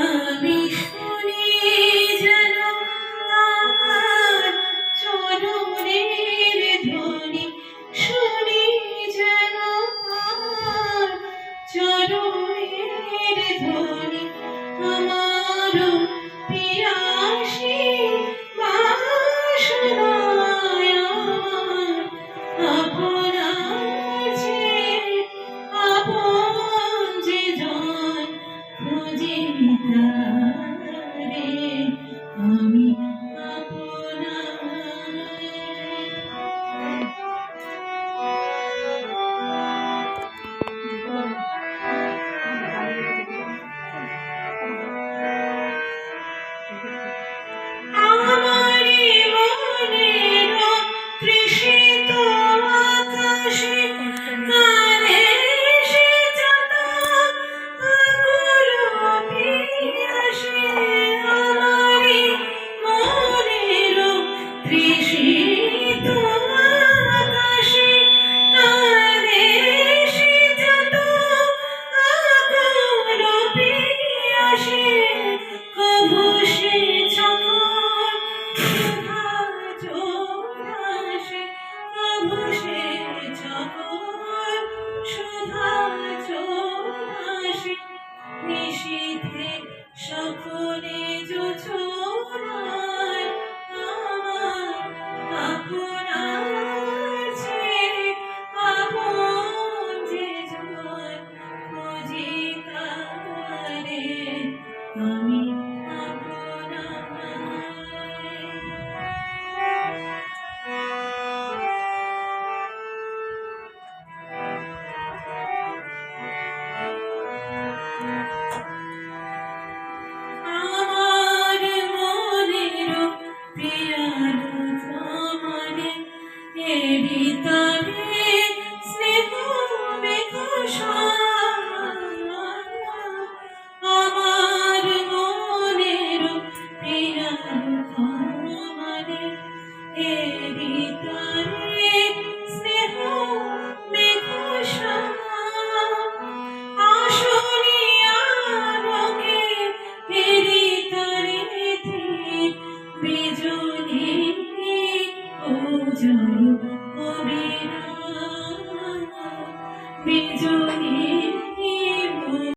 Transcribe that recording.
আমি শুনি যেন আমার চরণের ধ্বনি, শুনি যেন আমার চরণের ধ্বনি, আমার পিয়াসী বাসনায় আমার আপনার চেয়ে আপন যে জন খুঁজি তারে আমি আমারি মনের তৃষিত আকাশে কানে এসে যত আকুল পিয়াসে, আমারি মনের তৃষিত আকাশে কানে এসে যত আকুল পিয়াসে, কভু সে যখন সুধা চোরাসে, কভু সে যখন সুধা চোরাসে, নিশীথে সকলে যোছনায় আমার আপনার চেয়ে আপন যে জন খুঁজি তারে আমি আমার মনের পিয়ানো তোমারে এরি তারে স্নেহ বেকসা, আমার মনের পিয়ানো তোমারে এরি তারে স্নেহ বেকসা, আসরিয়া লোকে এরি তারে বিজনী ওজল অবিরাম, বিজনী